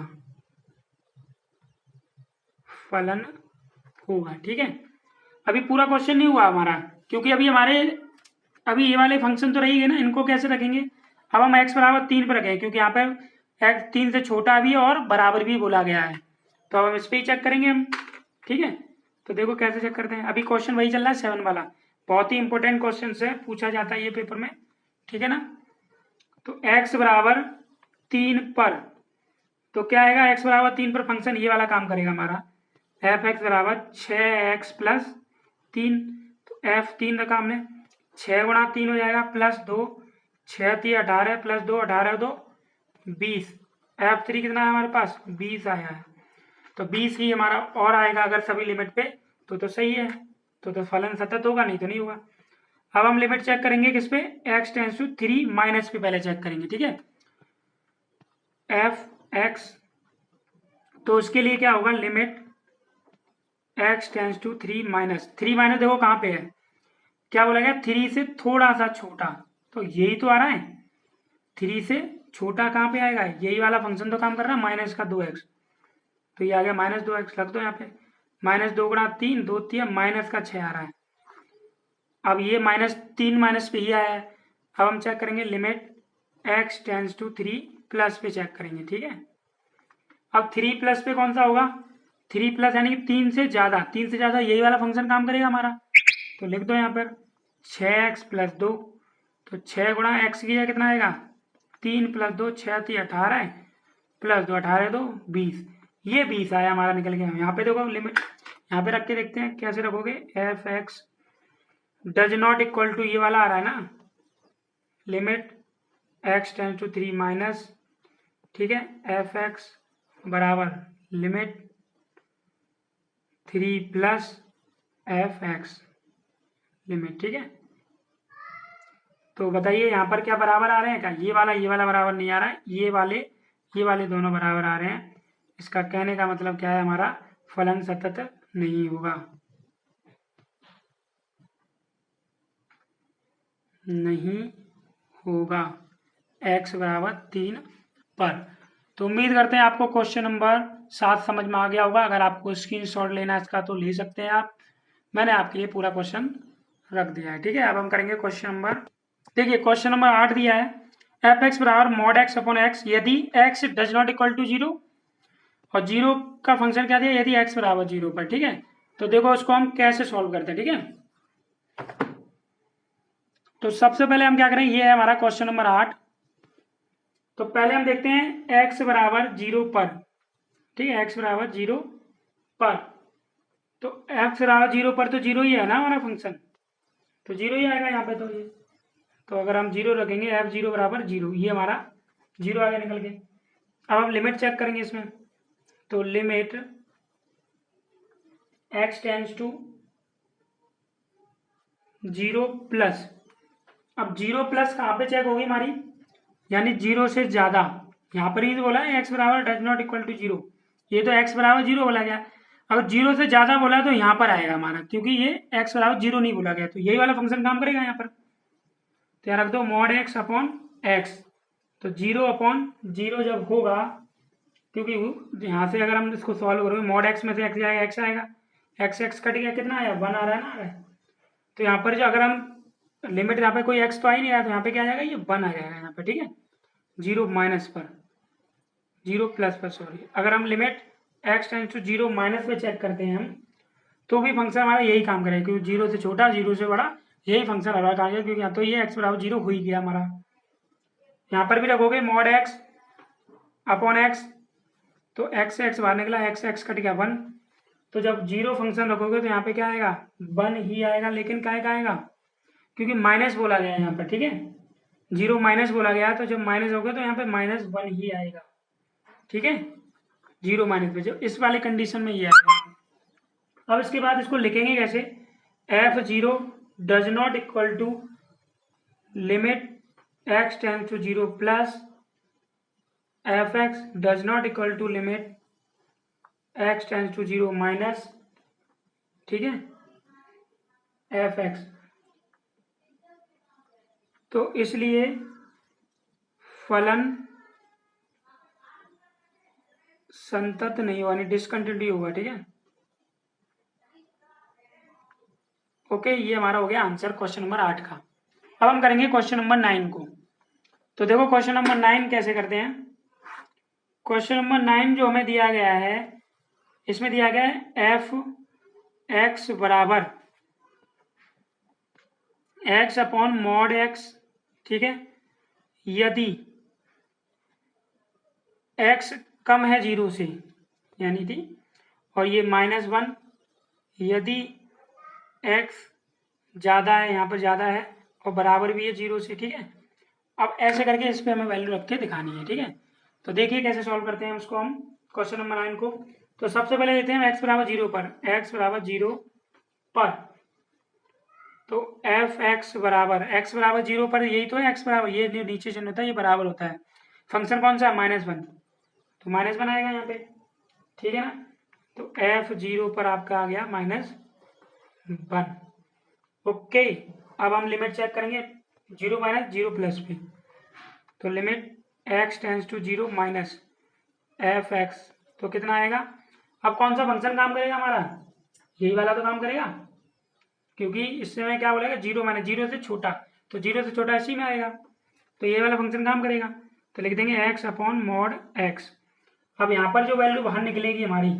ठीक है। अभी पूरा क्वेश्चन नहीं हुआ हमारा, क्योंकि अभी ये वाले फंक्शन तो रहेंगे ना, इनको कैसे रखेंगे, अब हम x बराबर 3 पर रखें, क्योंकि यहाँ पर x 3 से छोटा भी और बराबर भी बोला गया है, तो अब हम इस पर ही चेक करेंगे हम, ठीक है। तो देखो कैसे चेक करते हैं, अभी क्वेश्चन वही चल रहा है 7 वाला, बहुत ही इंपॉर्टेंट क्वेश्चन है, पूछा जाता है ये पेपर में, ठीक है ना। तो x बराबर 3 पर, तो क्या आएगा, x बराबर 3 पर फंक्शन ये वाला काम करेगा हमारा, एफ एक्स बराबर 6x + 3, तो f3 रखा हमने, 6 × 3 हो जाएगा +2, 6 × 3 18 +2 18 2 20, f3 कितना है हमारे पास 20 आया है, तो 20 ही हमारा और आएगा अगर सभी लिमिट पे, तो सही है, तो फलन सतत होगा, नहीं तो नहीं होगा। अब हम लिमिट चेक करेंगे किस पे, x टेंस टू 3 माइनस पे पहले चेक करेंगे, ठीक है, एफ एक्स, तो उसके लिए क्या होगा, limit x tends to 3 minus, 3 minus देखो कहाँ पे है, क्या बोला गया, 3 से थोड़ा सा छोटा, तो यही तो आ रहा है, 3 से छोटा कहाँ पे आएगा, यही वाला फंक्शन तो काम कर रहा है, -2x, तो ये आ गया -2x, रख दो यहाँ पे, -2 × 3 2 3 -6 आ रहा है, अब ये -3 माइनस पे ही आया है, अब हम चेक करेंगे limit x tends to 3 plus पे चेक करेंगे, ठीक है। अब 3 प्लस पे कौन सा होगा, 3 प्लस यानी कि 3 से ज़्यादा, 3 से ज़्यादा यही वाला फंक्शन काम करेगा हमारा, तो लिख दो यहाँ पर 6x + 2, तो 6 × x की है कितना आएगा, 3 + 2 6 3 18 +2 18 2 20, ये 20 आया हमारा निकल गया। यहाँ पे देखो लिमिट, यहाँ पे रख के देखते हैं कैसे रखोगे, F X does not equal to ये वाला आ रहा है ना, limit x tends to 3 minus, ठीक है, एफ एक्स बराबर limit 3 plus F X limit, ठीक है। तो बताइए यहाँ पर क्या बराबर आ रहे हैं, क्या ये वाला बराबर नहीं आ रहा है, ये वाले दोनों बराबर आ रहे हैं, इसका कहने का मतलब क्या है, हमारा फलन सतत नहीं होगा, नहीं होगा x बराबर 3 पर। तो उम्मीद करते हैं आपको क्वेश्चन नंबर 7 समझ में आ गया होगा, अगर आपको स्क्रीनशॉट लेना है इसका तो ले सकते हैं आप, मैंने आपके लिए पूरा क्वेश्चन रख दिया है, ठीक है। अब हम करेंगे क्वेश्चन नंबर, देखिए क्वेश्चन नंबर 8 दिया है, एफ एक्स बराबर मॉड x अपॉन एक्स यदि x does not equal to 0, और 0 का फंक्शन क्या दिया, यदि x बराबर 0 पर, ठीक है। तो देखो उसको हम कैसे सॉल्व करते हैं, ठीक है। तो सबसे पहले हम क्या करें, ये है हमारा क्वेश्चन नंबर 8, तो पहले हम देखते हैं x बराबर 0 पर, ठीक है, x बराबर 0 पर, तो x बराबर 0 पर तो 0 ही है ना हमारा फंक्शन, तो 0 ही आएगा यहाँ पे, तो ये, तो अगर हम 0 रखेंगे f0 बराबर 0, ये हमारा 0 आगे निकल के। अब हम लिमिट चेक करेंगे इसमें, तो limit x tends to 0 plus, अब 0 प्लस कहाँ पे चेक होगी हमारी, यानी 0 से ज़्यादा। यहाँ पर ही तो बोला है x बराबर डज नॉट इक्वल टू 0, ये तो x बराबर 0 बोला गया। अगर 0 से ज़्यादा बोला तो यहाँ पर आएगा हमारा, क्योंकि ये x बराबर 0 नहीं बोला गया, तो यही वाला फंक्शन काम करेगा यहाँ पर। तो यहाँ रख दो मॉड x अपॉन x, तो 0 अपॉन 0 जब होगा, क्योंकि यहाँ से अगर हम इसको सॉल्व करोगे मॉड x में से x जाएगा, x आएगा, x कट गया, कितना आया 1 आ रहा है ना, आ रहा है। तो यहाँ पर जो अगर हम लिमिट, यहाँ पे कोई x तो आ ही नहीं रहा, तो यहाँ पे क्या आ जाएगा, ये 1 आ जाएगा यहाँ पे, ठीक है। 0 माइनस पर, 0 प्लस पर सॉरी, अगर हम limit x tends to 0 minus पे चेक करते हैं हम, तो भी फंक्शन हमारा यही काम करेगा, क्योंकि 0 से छोटा 0 से बड़ा यही फंक्शन हमारा काम करेगा, क्योंकि यहाँ तो ये x बराबर 0 हो ही गया हमारा। यहाँ पर भी रखोगे मॉड x अपॉन x, तो x बाहर निकला, x कट गया 1, तो जब 0 फंक्शन रखोगे तो यहाँ पे क्या आएगा 1 ही आएगा, लेकिन क्या आएगा, क्योंकि माइनस बोला गया है यहाँ पर, ठीक है, 0 माइनस बोला गया, तो जब माइनस हो गया तो यहाँ पे -1 ही आएगा, ठीक है, 0 माइनस पे, जब इस वाली कंडीशन में ये आएगा। अब इसके बाद इसको लिखेंगे कैसे, f0 does not equal to limit x tends to 0 plus fx does not equal to limit x tends to 0 minus, ठीक है, fx। तो इसलिए फलन संतत नहीं होगा, डिसकंटिन्यूटी होगा, ठीक है। ओके, ये हमारा हो गया आंसर क्वेश्चन नंबर 8 का। अब हम करेंगे क्वेश्चन नंबर 9 को। तो देखो क्वेश्चन नंबर 9 कैसे करते हैं। क्वेश्चन नंबर 9 जो हमें दिया गया है, इसमें दिया गया है एफ एक्स बराबर एक्स अपॉन मॉड एक्स, ठीक है, यदि x कम है 0 से, यानी थी, और ये -1 यदि x ज़्यादा है, यहाँ पर ज़्यादा है और बराबर भी है 0 से, ठीक है। अब ऐसे करके इस पर हमें वैल्यू रख के दिखानी है, ठीक है। तो देखिए कैसे सॉल्व करते हैं उसको हम क्वेश्चन नंबर 9 को। तो सबसे पहले लेते हैं x बराबर 0 पर, x बराबर 0 पर, तो एफ एक्स बराबर 0 पर, यही तो है x बराबर, ये नीचे चिन्ह होता है, ये बराबर होता है, फंक्शन कौन सा है -1, तो -1 आएगा यहाँ पे, ठीक है ना। तो f0 पर आपका आ गया -1। ओके, अब हम लिमिट चेक करेंगे 0 माइनस 0 प्लस पे, तो limit x tends to 0 minus fx, तो कितना आएगा। अब कौन सा फंक्शन काम करेगा हमारा, यही वाला तो काम करेगा, क्योंकि इससे में क्या बोलेगा 0 माइनस 0 से छोटा, तो 0 से छोटा इसी में आएगा, तो ये वाला फंक्शन काम करेगा। तो लिख देंगे x अपॉन मॉड x। अब यहाँ पर जो वैल्यू बाहर निकलेगी हमारी,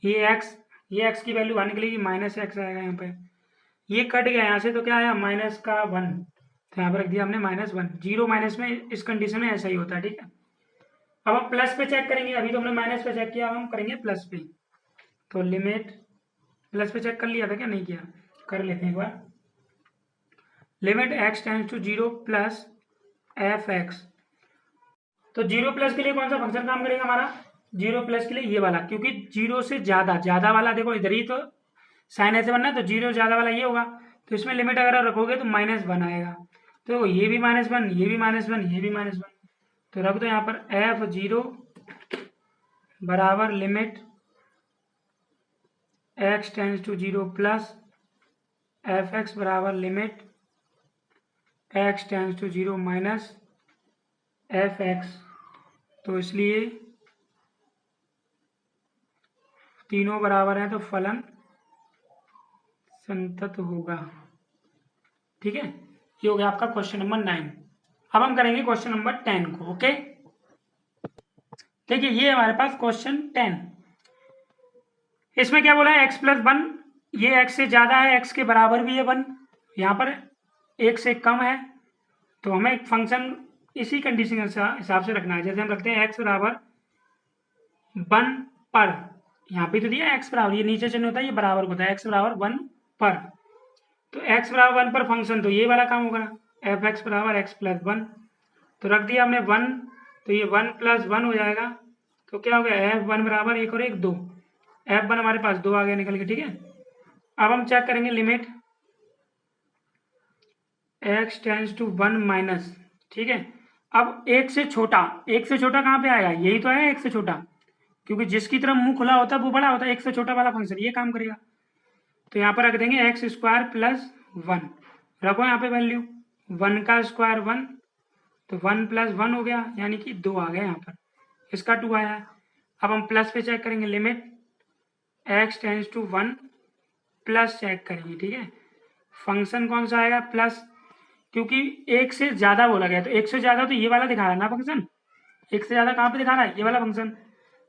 ये x की वैल्यू बाहर निकलेगी, -x आएगा यहाँ पे, ये कट गया यहाँ से, तो क्या आया -1, तो यहाँ पर रख दिया हमने -1। 0 माइनस में इस कंडीशन में ऐसा ही होता है, ठीक है। अब हम प्लस पे चेक करेंगे, अभी तो हमने माइनस पे चेक किया, अब हम करेंगे प्लस पे। तो लिमिट, प्लस पे चेक कर लिया था क्या, नहीं किया, कर लेते हैं एक बार। Limit x tends to 0 plus fx, तो 0 प्लस के लिए कौन सा फंक्शन काम करेगा हमारा, 0 प्लस के लिए ये वाला, क्योंकि 0 से ज़्यादा वाला, देखो इधर ही तो साइन ऐसे बनना है, तो 0 ज़्यादा वाला ये होगा, तो इसमें लिमिट अगर रखोगे तो -1 आएगा, तो ये भी -1, ये भी -1, ये भी -1, तो रख दो यहाँ पर f0 बराबर limit x tends to 0 plus fx बराबर limit x tends to 0 minus fx। तो इसलिए तीनों बराबर हैं, तो फलन संतत होगा, ठीक है। ये हो गया आपका क्वेश्चन नंबर 9। अब हम करेंगे क्वेश्चन नंबर 10 को। ओके, देखिए ये हमारे पास क्वेश्चन 10, इसमें क्या बोला है x+1, ये x से ज्यादा है, x के बराबर भी है 1, यहाँ पर 1 से कम है, तो हमें एक फंक्शन इसी कंडीशन के हिसाब से रखना है। जैसे हम रखते हैं x बराबर 1 पर, यहाँ पे तो दिया x बराबर, ये नीचे चिन्ह होता है, ये बराबर होता है, x बराबर 1 पर, तो x बराबर 1 पर फंक्शन, तो ये वाला काम होगा, f(x) बराबर x+1, तो रख दिया हमने 1, तो ये 1 + 1 हो जाएगा, तो क्या हो गया f1 बराबर 1 और 1 2, f1 हमारे पास 2 आ गया निकल के, ठीक है। अब हम चेक करेंगे limit x tends to 1 minus, ठीक है। अब एक से छोटा कहाँ पे आएगा, यही तो है एक से छोटा, क्योंकि जिसकी तरफ मुंह खुला होता है वो बड़ा होता है, एक से छोटा वाला फंक्शन ये काम करेगा। तो यहाँ पर रख देंगे एक्स स्क्वायर प्लस 1, रखो यहाँ पे वैल्यू 1 का स्क्वायर 1, तो 1 प्लस 1 हो गया, यानी कि 2 आ गया यहाँ पर, इसका 2 आया। अब हम प्लस पे चेक करेंगे limit x tends to 1 plus check करेंगे, ठीक है। फंक्शन कौन सा आएगा, प्लस, क्योंकि एक से ज़्यादा बोला गया, तो एक से ज़्यादा तो ये वाला दिखा रहा है ना फंक्शन, एक से ज़्यादा कहाँ पे दिखा रहा है, ये वाला फंक्शन।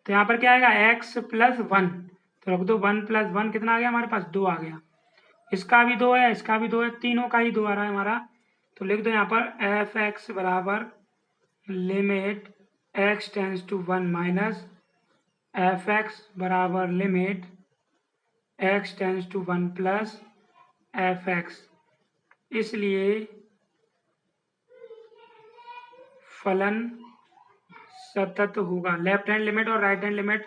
तो यहाँ पर क्या आएगा x प्लस 1, तो रख दो 1 प्लस 1 कितना आ गया हमारे पास, 2 आ गया। इसका भी 2 है, इसका भी 2 है, तीनों का ही 2 आ रहा है हमारा। तो लिख दो यहाँ पर एफ एक्स बराबर limit x tends to 1 minus F x बराबर limit x tends to 1 plus F x. इसलिए फलन सतत होगा, लेफ्ट हैंड लिमिट और राइट हैंड लिमिट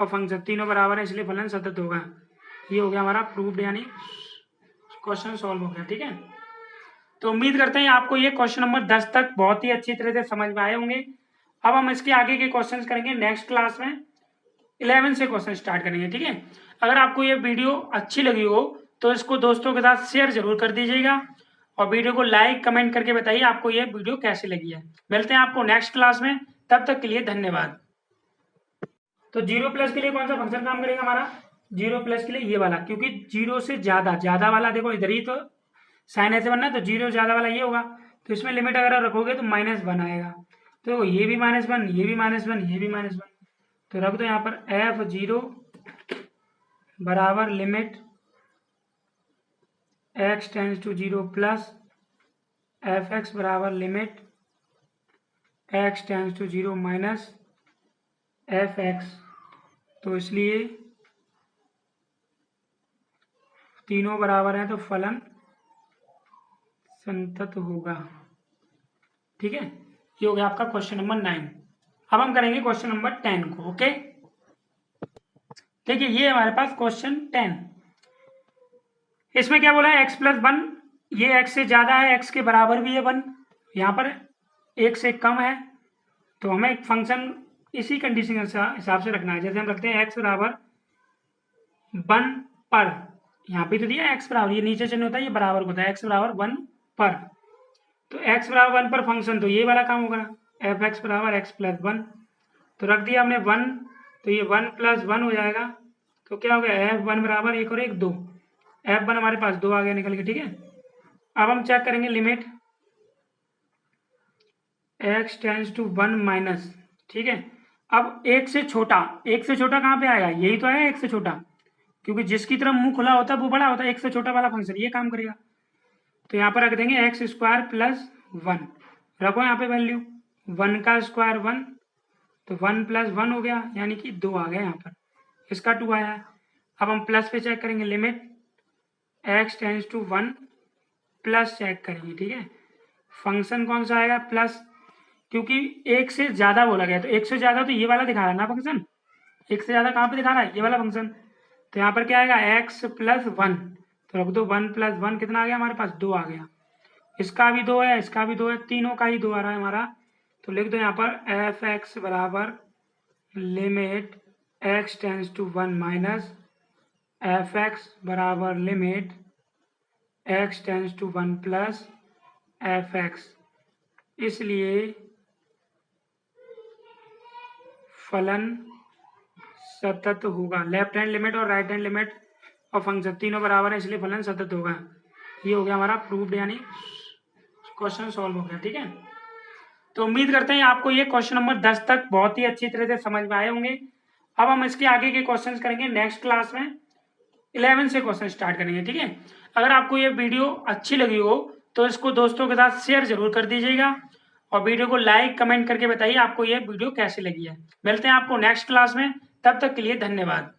और फंक्शन तीनों बराबर है, इसलिए फलन सतत होगा। ये हो गया हमारा प्रूव्ड, यानी क्वेश्चन सॉल्व हो गया, ठीक है। तो उम्मीद करते हैं आपको ये क्वेश्चन नंबर 10 तक बहुत ही अच्छी तरह से समझ में आए होंगे। अब हम इसके आगे के क्वेश्चंस करेंगे नेक्स्ट क्लास में, 11 से क्वेश्चन स्टार्ट करेंगे, ठीक है। अगर आपको ये वीडियो अच्छी लगी हो तो इसको दोस्तों के साथ शेयर जरूर कर दीजिएगा और वीडियो को लाइक कमेंट करके बताइए आपको ये वीडियो कैसी लगी है। मिलते हैं आपको नेक्स्ट क्लास में, तब तक के लिए धन्यवाद। तो 0+ के लिए कौन सा फंक्शन काम करेगा हमारा, 0+ के लिए ये वाला, क्योंकि 0 से ज्यादा वाला देखो इधर ही तो साइन ऐसे बनना है, तो 0 ज्यादा वाला ये होगा, तो इसमें लिमिट अगर रखोगे तो -1 आएगा, तो ये भी -1, ये भी -1, ये भी -1, तो रख दो यहाँ पर f0 बराबर limit x tends to 0 plus fx बराबर limit x tends to 0 minus fx। तो इसलिए तीनों बराबर हैं तो फलन संतत होगा, ठीक है। ये हो गया आपका क्वेश्चन नंबर 9। अब हम करेंगे क्वेश्चन नंबर 10 को, ओके। देखिए ये हमारे पास क्वेश्चन 10, इसमें क्या बोला है x+1, ये x से ज्यादा है, x के बराबर भी है 1, यहाँ पर 1 से कम है, तो हमें एक फंक्शन इसी कंडीशन के हिसाब से रखना है। जैसे हम रखते हैं x बराबर 1 पर, यहाँ पे तो दिया x बराबर, ये नीचे चिन्ह होता है, ये बराबर होता है, x बराबर 1 पर, तो x बराबर 1 पर फंक्शन तो ये वाला काम होगा, f(x) बराबर x+1, तो रख दिया हमने 1, तो ये 1 + 1 हो जाएगा, तो क्या हो गया f1 बराबर 1 और 1 2, f1 हमारे पास 2 आ गया निकल के, ठीक है। अब हम चेक करेंगे limit x tends to 1 minus, ठीक है। अब एक से छोटा कहाँ पे आएगा, यही तो है एक से छोटा, क्योंकि जिसकी तरफ मुंह खुला होता है वो बड़ा होता है, एक से छोटा वाला फंक्शन ये काम करेगा। तो यहाँ पर रख देंगे x स्क्वायर प्लस 1, रखो यहाँ पे वैल्यू 1 का स्क्वायर 1, तो 1 प्लस 1 हो गया, यानी कि 2 आ गया यहाँ पर, इसका 2 आया। अब हम प्लस पे चेक करेंगे limit x tends to 1 plus check करेंगे, ठीक है। फंक्शन कौन सा आएगा, प्लस, क्योंकि एक से ज्यादा बोला गया, तो एक से ज्यादा तो ये वाला दिखा रहा है ना फंक्शन, एक से ज्यादा कहाँ पे दिखा रहा है, ये वाला फंक्शन। तो यहाँ पर क्या आएगा x+1, तो रख दो 1 + 1 कितना आ गया हमारे पास, 2 आ गया। इसका भी 2 है, इसका भी 2 है, तीनों का ही 2 आ रहा है हमारा। तो लिख दो यहाँ पर f(x) बराबर limit x tends to 1 minus f(x) बराबर limit x tends to 1 plus f(x). इसलिए फलन सतत होगा, लेफ्ट हैंड लिमिट और राइट हैंड लिमिट और फंक्शन तीनों बराबर है, इसलिए फलन सतत होगा। ये हो गया हमारा प्रूव्ड, यानी क्वेश्चन सॉल्व हो गया, ठीक है। तो उम्मीद करते हैं आपको ये क्वेश्चन नंबर 10 तक बहुत ही अच्छी तरह से समझ में आए होंगे। अब हम इसके आगे के क्वेश्चंस करेंगे नेक्स्ट क्लास में, 11 से क्वेश्चन स्टार्ट करेंगे, ठीक है। अगर आपको ये वीडियो अच्छी लगी हो तो इसको दोस्तों के साथ शेयर जरूर कर दीजिएगा और वीडियो को लाइक कमेंट करके बताइए आपको ये वीडियो कैसी लगी है। मिलते हैं आपको नेक्स्ट क्लास में, तब तक के लिए धन्यवाद।